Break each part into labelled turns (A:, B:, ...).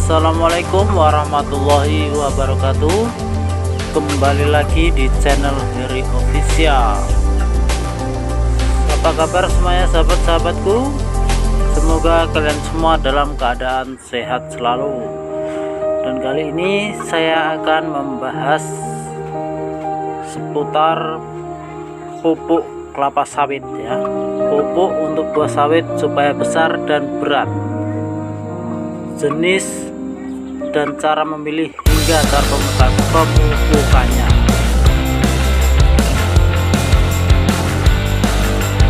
A: Assalamualaikum warahmatullahi wabarakatuh. Kembali lagi di channel Heri Official. Apa kabar semuanya sahabat-sahabatku? Semoga kalian semua dalam keadaan sehat selalu. Dan kali ini saya akan membahas seputar pupuk kelapa sawit ya. Pupuk untuk buah sawit supaya besar dan berat, jenis dan cara memilih hingga cara pemupukannya.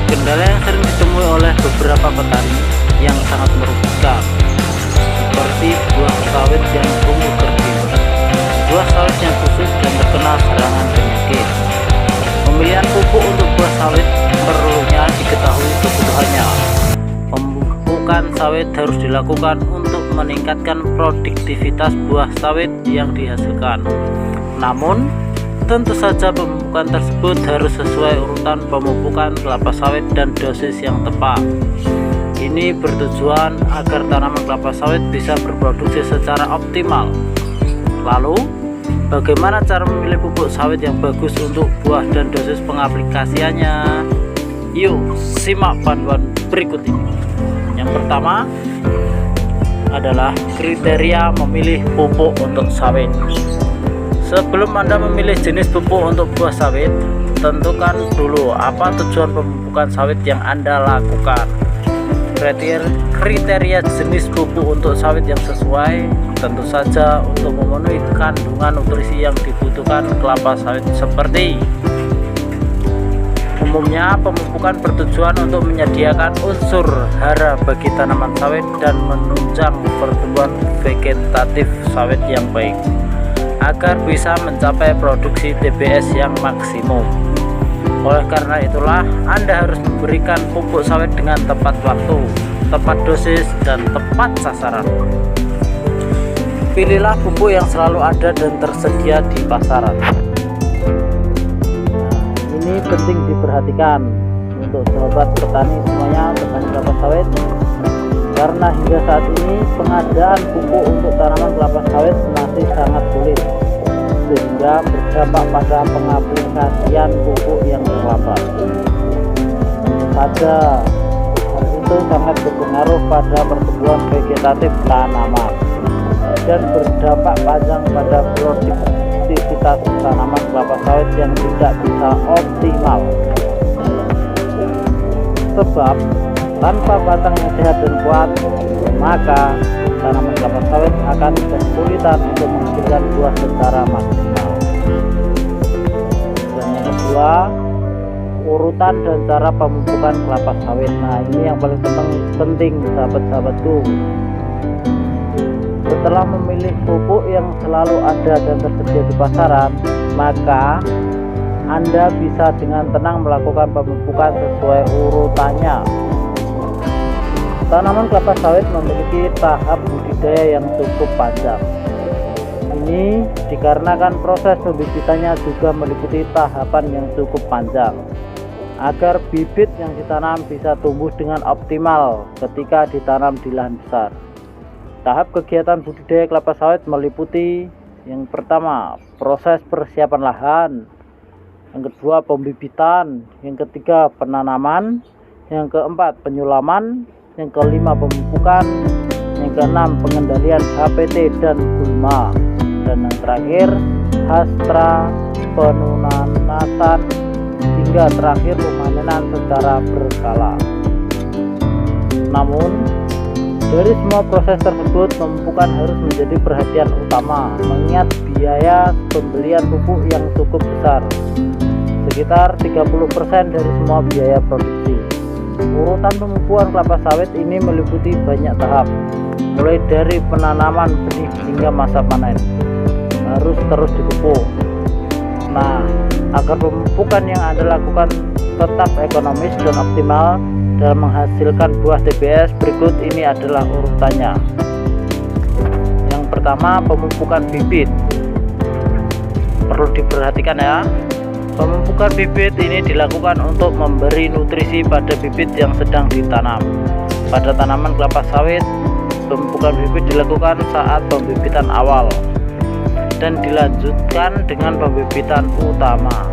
A: Kendala yang sering ditemui oleh beberapa petani yang sangat merugikan, seperti buah sawit yang tumbuh kerdil, buah sawit yang kusut dan terkena serangan penyakit. Pemilihan pupuk untuk buah sawit perlunya diketahui kebutuhannya. Pemupukan sawit harus dilakukan untuk meningkatkan produktivitas buah sawit yang dihasilkan. Namun, tentu saja pemupukan tersebut harus sesuai urutan pemupukan kelapa sawit dan dosis yang tepat. Ini bertujuan agar tanaman kelapa sawit bisa berproduksi secara optimal. Lalu, bagaimana cara memilih pupuk sawit yang bagus untuk buah dan dosis pengaplikasiannya? Yuk, simak panduan berikut ini. Yang pertama adalah kriteria memilih pupuk untuk sawit. Sebelum Anda memilih jenis pupuk untuk buah sawit, tentukan dulu apa tujuan pemupukan sawit yang Anda lakukan. Kriteria jenis pupuk untuk sawit yang sesuai tentu saja untuk memenuhi kandungan nutrisi yang dibutuhkan kelapa sawit, seperti umumnya pemupukan bertujuan untuk menyediakan unsur hara bagi tanaman sawit dan menunjang pertumbuhan vegetatif sawit yang baik agar bisa mencapai produksi TBS yang maksimum. Oleh karena itulah Anda harus memberikan pupuk sawit dengan tepat waktu, tepat dosis, dan tepat sasaran. Pilihlah pupuk yang selalu ada dan tersedia di pasaran. Ini penting diperhatikan untuk sahabat petani semuanya, petani kelapa sawit, karena hingga saat ini pengadaan pupuk untuk tanaman kelapa sawit masih sangat sulit, sehingga berdampak pada pengaplikasian pupuk yang terlambat. Saja hal itu sangat berpengaruh pada pertumbuhan vegetatif tanaman dan berdampak panjang pada produktivitas tanaman kelapa sawit yang tidak bisa optimal. Sebab tanpa batang yang sehat dan kuat, maka tanaman kelapa sawit akan kesulitan untuk menghasilkan buah secara maksimal. Dan yang kedua, urutan dan cara pemupukan kelapa sawit. Nah, ini yang paling penting sahabat-sahabatku. Setelah memilih pupuk yang selalu ada dan tersedia di pasaran, maka Anda bisa dengan tenang melakukan pemupukan sesuai urutannya. Tanaman kelapa sawit memiliki tahap budidaya yang cukup panjang. Ini dikarenakan proses pembibitannya juga meliputi tahapan yang cukup panjang agar bibit yang ditanam bisa tumbuh dengan optimal ketika ditanam di lahan besar. Tahap kegiatan budidaya kelapa sawit meliputi yang pertama, proses persiapan lahan, yang kedua, pembibitan, yang ketiga, penanaman, yang keempat, penyulaman, yang kelima, pemupukan, yang keenam, pengendalian HPT dan gulma, dan yang terakhir, hastra, penunasan, hingga terakhir pemanenan secara berkala. Namun, dari semua proses tersebut, pemupukan harus menjadi perhatian utama, mengingat biaya pembelian pupuk yang cukup besar, sekitar 30% dari semua biaya produksi. Urutan pemupukan kelapa sawit ini meliputi banyak tahap, mulai dari penanaman benih hingga masa panen. Harus terus dipupuk. Nah, agar pemupukan yang Anda lakukan tetap ekonomis dan optimal dalam menghasilkan buah TBS, berikut ini adalah urutannya. Yang pertama, pemupukan bibit. Perlu diperhatikan ya. Pemupukan bibit ini dilakukan untuk memberi nutrisi pada bibit yang sedang ditanam. Pada tanaman kelapa sawit, pemupukan bibit dilakukan saat pembibitan awal dan dilanjutkan dengan pembibitan utama.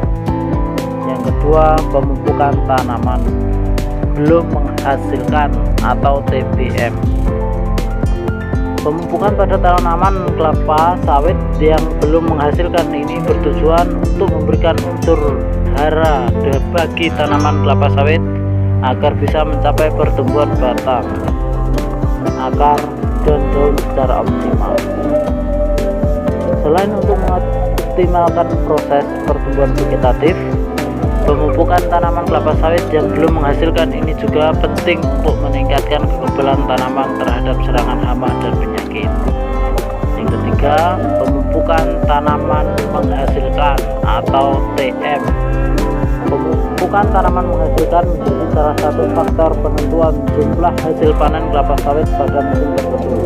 A: Yang kedua, pemupukan tanaman belum menghasilkan atau TBM. Pemupukan pada tanaman kelapa sawit yang belum menghasilkan ini bertujuan untuk memberikan unsur hara bagi tanaman kelapa sawit agar bisa mencapai pertumbuhan batang, akar, dan daun secara optimal. Selain untuk mengoptimalkan proses pertumbuhan vegetatif, pemupukan tanaman kelapa sawit yang belum menghasilkan ini juga penting untuk meningkatkan kekebalan tanaman terhadap serangan hama dan penyakit. Yang ketiga, pemupukan tanaman menghasilkan atau TM. Pemupukan tanaman menghasilkan menjadi salah satu faktor penentuan jumlah hasil panen kelapa sawit pada musim tertentu.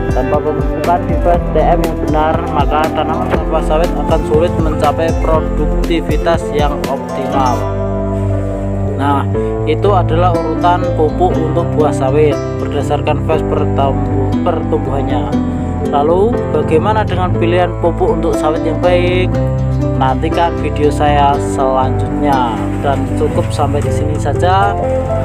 A: Tanpa pemupukan device TM yang benar, maka tanaman kelapa sawit akan sulit mencapai produktivitas yang optimal. Nah, itu adalah urutan pupuk untuk buah sawit berdasarkan fase pertumbuhannya. Lalu, bagaimana dengan pilihan pupuk untuk sawit yang baik? Nantikan video saya selanjutnya. Dan cukup sampai di sini saja.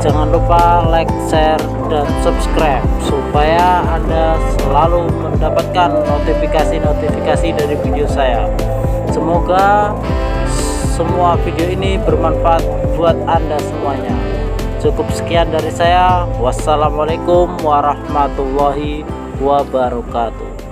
A: Jangan lupa like, share, dan subscribe supaya Anda selalu mendapatkan notifikasi dari video saya. Semoga semua video ini bermanfaat buat Anda semuanya. Cukup sekian dari saya. Wassalamualaikum warahmatullahi wabarakatuh.